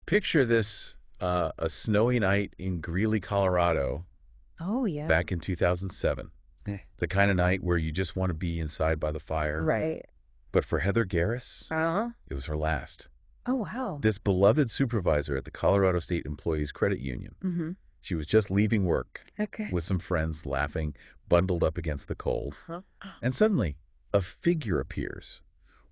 Picture this, a snowy night in Greeley, Colorado, Oh, yeah. back in 2007. Eh. The kind of night where you just want to be inside by the fire. Right. But for Heather Garris, Uh-huh. it was her last. Oh, wow. This beloved supervisor at the Colorado State Employees Credit Union. Mm-hmm. She was just leaving work Okay. with some friends, laughing, bundled up against the cold. Huh? And suddenly, a figure appears,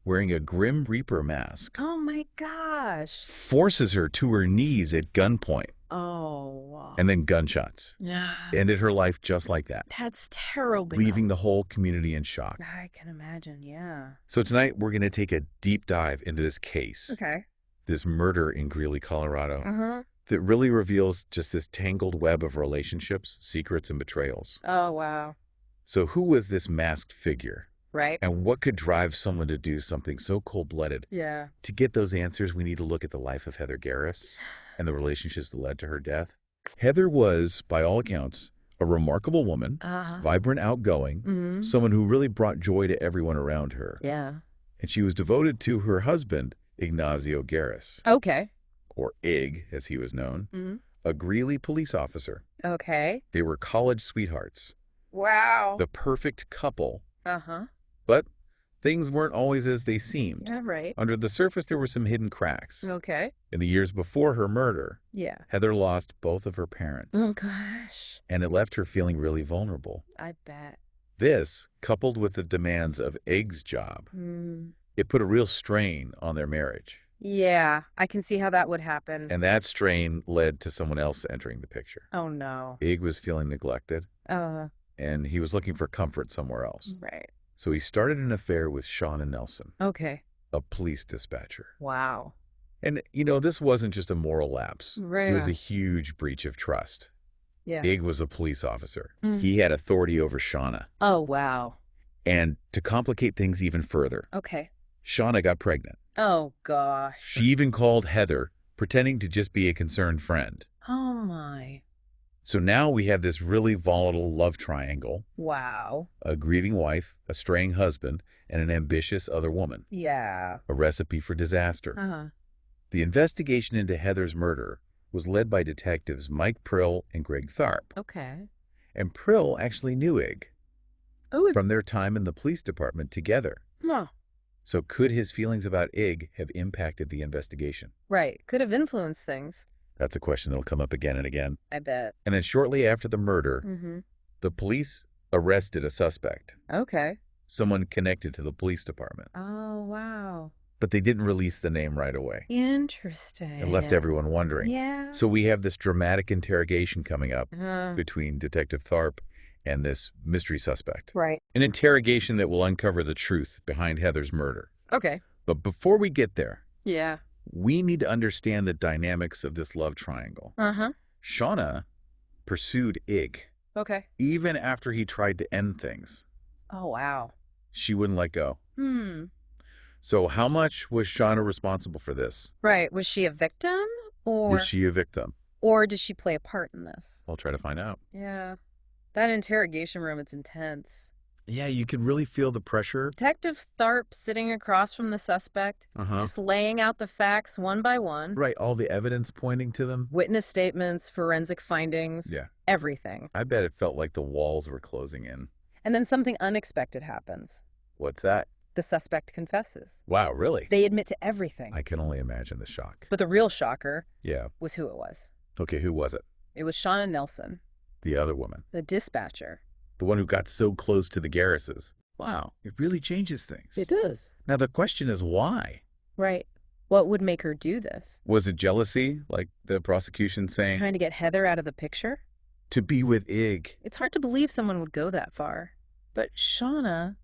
wearing a Grim Reaper mask, Oh, my gosh. forces her to her knees at gunpoint, Oh, wow. and then gunshots. Yeah. Ended her life just like that, That's terrible. leaving the whole community in shock. I can imagine, yeah. So tonight, we're going to take a deep dive into this case, Okay. this murder in Greeley, Colorado, Uh-huh. that really reveals just this tangled web of relationships, secrets, and betrayals. Oh, wow. So who was this masked figure? Right? And what could drive someone to do something so cold-blooded? Yeah. To get those answers, we need to look at the life of Heather Garris and the relationships that led to her death. Heather was, by all accounts, a remarkable woman, Uh-huh. vibrant, outgoing, Mm-hmm. someone who really brought joy to everyone around her. Yeah. And she was devoted to her husband, Ignacio Garris, Okay. or Ig, as he was known, Mm-hmm. a Greeley police officer. Okay. They were college sweethearts, Wow. the perfect couple, Uh-huh. but things weren't always as they seemed. Yeah, right. Under the surface, there were some hidden cracks. Okay. In the years before her murder, Yeah. Heather lost both of her parents, Oh, gosh. and it left her feeling really vulnerable. I bet. This, coupled with the demands of Ig's job, Mm. it put a real strain on their marriage. Yeah, I can see how that would happen. And that strain led to someone else entering the picture. Oh, no. Ig was feeling neglected, and he was looking for comfort somewhere else. Right. So he started an affair with Shauna Nelson, Okay. a police dispatcher. Wow. And, this wasn't just a moral lapse. Right. It was a huge breach of trust. Yeah. Ig was a police officer. Mm. He had authority over Shauna. Oh, wow. And to complicate things even further, Okay. Shauna got pregnant. Oh, gosh. She even called Heather, pretending to just be a concerned friend. Oh, my. So now we have this really volatile love triangle, Wow. a grieving wife, a straying husband, and an ambitious other woman, Yeah. a recipe for disaster. Uh-huh. The investigation into Heather's murder was led by detectives Mike Prill and Greg Tharp. Okay. And Prill actually knew Ig Oh, from their time in the police department together. no. So could his feelings about Ig have impacted the investigation? Right. Could have influenced things. That's a question that'll come up again and again. I bet. And then shortly after the murder, Mm-hmm. the police arrested a suspect, Okay. someone connected to the police department. Oh, wow. But they didn't release the name right away. Interesting. It left everyone wondering. Yeah. So we have this dramatic interrogation coming up Uh, between Detective Tharp and this mystery suspect. right. An interrogation that will uncover the truth behind Heather's murder. Okay. But before we get there, Yeah. we need to understand the dynamics of this love triangle. Uh-huh. Shauna pursued Ig. Okay. Even after he tried to end things, Oh, wow. she wouldn't let go. Hmm. So how much was Shauna responsible for this? Right. Was she a victim or Was she a victim? or did she play a part in this? I'll try to find out. Yeah. That interrogation room, it's intense. Yeah, you can really feel the pressure. Detective Tharp sitting across from the suspect, Uh-huh. just laying out the facts one by one. Right, all the evidence pointing to them. Witness statements, forensic findings, Yeah. everything. I bet it felt like the walls were closing in. And then something unexpected happens. What's that? The suspect confesses. Wow, really? They admit to everything. I can only imagine the shock. But the real shocker Yeah. was who it was. Okay, who was it? It was Shauna Nelson, The other woman. the dispatcher. The one who got so close to the Garrises. Wow, it really changes things. does. Now the question is why? Right. What would make her do this? Was it jealousy, like the prosecution saying? Trying to get Heather out of the picture? To be with Ig. It's hard to believe someone would go that far. But Shauna,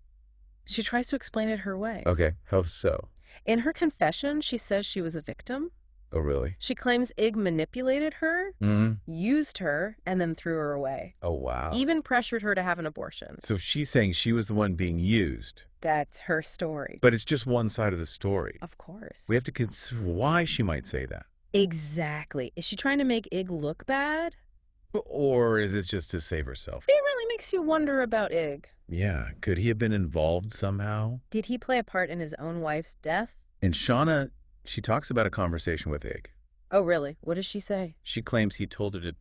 she tries to explain it her way. Okay, how so? In her confession, she says she was a victim. Oh, really? She claims Ig manipulated her, Mm-hmm. used her, and then threw her away. Oh, wow. Even pressured her to have an abortion. So she's saying she was the one being used. That's her story. But it's just one side of the story. Of course. We have to consider why she might say that. Exactly. Is she trying to make Ig look bad? Or is it just to save herself? It really makes you wonder about Ig. Yeah, could he have been involved somehow? Did he play a part in his own wife's death? And Shauna, she talks about a conversation with Ig. Oh, really? What does she say? She claims he told her to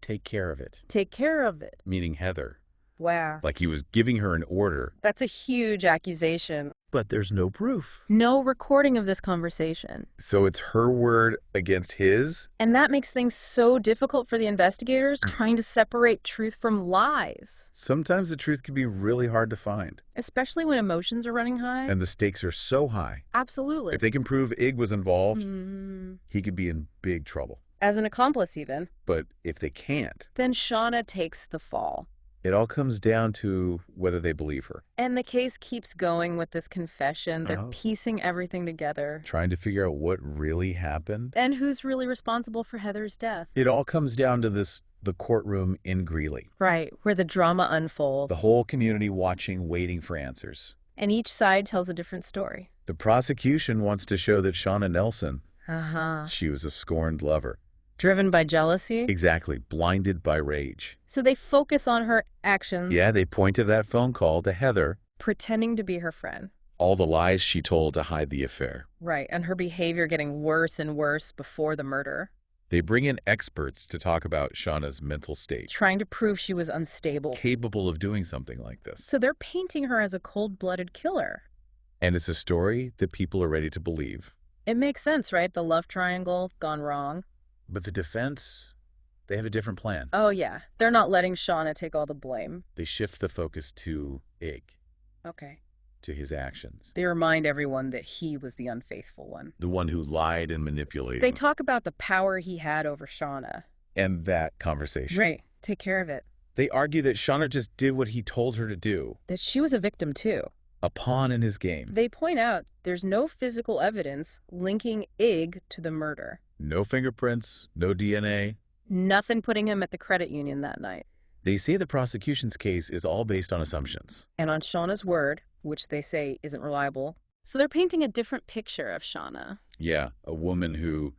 take care of it, Take care of it. meaning Heather, Wow. like he was giving her an order. That's a huge accusation. But there's no proof. No recording of this conversation. So it's her word against his? And that makes things so difficult for the investigators trying to separate truth from lies. Sometimes the truth can be really hard to find. Especially when emotions are running high. And the stakes are so high. Absolutely. If they can prove Ig was involved, Mm. he could be in big trouble. As an accomplice even. But if they can't, Then Shauna takes the fall. it all comes down to whether they believe her. And the case keeps going with this confession. They're Oh. piecing everything together. Trying to figure out what really happened. And who's really responsible for Heather's death? It all comes down to the courtroom in Greeley. Right, where the drama unfolds. The whole community watching, waiting for answers. And each side tells a different story. The prosecution wants to show that Shauna Nelson, Uh-huh. she was a scorned lover. Driven by jealousy? Exactly, blinded by rage. So they focus on her actions. Yeah, they point to that phone call to Heather, Pretending to be her friend. all the lies she told to hide the affair. Right, and her behavior getting worse and worse before the murder. They bring in experts to talk about Shauna's mental state, Trying to prove she was unstable. capable of doing something like this. So they're painting her as a cold-blooded killer. And it's a story that people are ready to believe. It makes sense, right? The love triangle gone wrong. But the defense, they have a different plan. Oh, yeah. They're not letting Shauna take all the blame. They shift the focus to Ig, Okay. to his actions. They remind everyone that he was the unfaithful one. The one who lied and manipulated. They talk about the power he had over Shauna. And that conversation. Right. Take care of it. They argue that Shauna just did what he told her to do, That she was a victim, too. a pawn in his game. They point out there's no physical evidence linking Ig to the murder. No fingerprints, no DNA. Nothing putting him at the credit union that night. They say the prosecution's case is all based on assumptions. And on Shauna's word, which they say isn't reliable. So they're painting a different picture of Shauna. Yeah, a woman who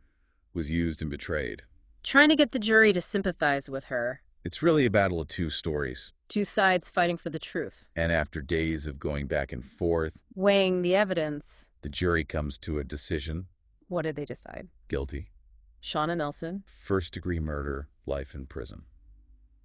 was used and betrayed. Trying to get the jury to sympathize with her. It's really a battle of two stories. Two sides fighting for the truth. And after days of going back and forth, Weighing the evidence. the jury comes to a decision. What did they decide? Guilty. Shauna Nelson. First-degree murder, life in prison.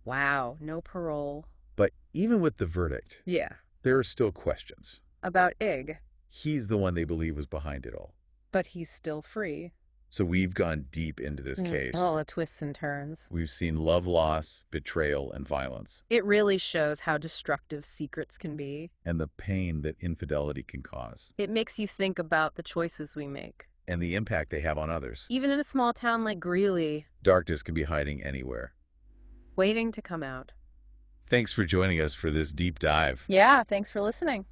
Wow, no parole. But even with the verdict, Yeah. there are still questions. About Ig. He's the one they believe was behind it all. But he's still free. So we've gone deep into this case. All the twists and turns. We've seen love loss, betrayal, and violence, It really shows how destructive secrets can be. and the pain that infidelity can cause, It makes you think about the choices we make. and the impact they have on others. Even in a small town like Greeley, Darkness can be hiding anywhere. waiting to come out. Thanks for joining us for this deep dive. Yeah, thanks for listening.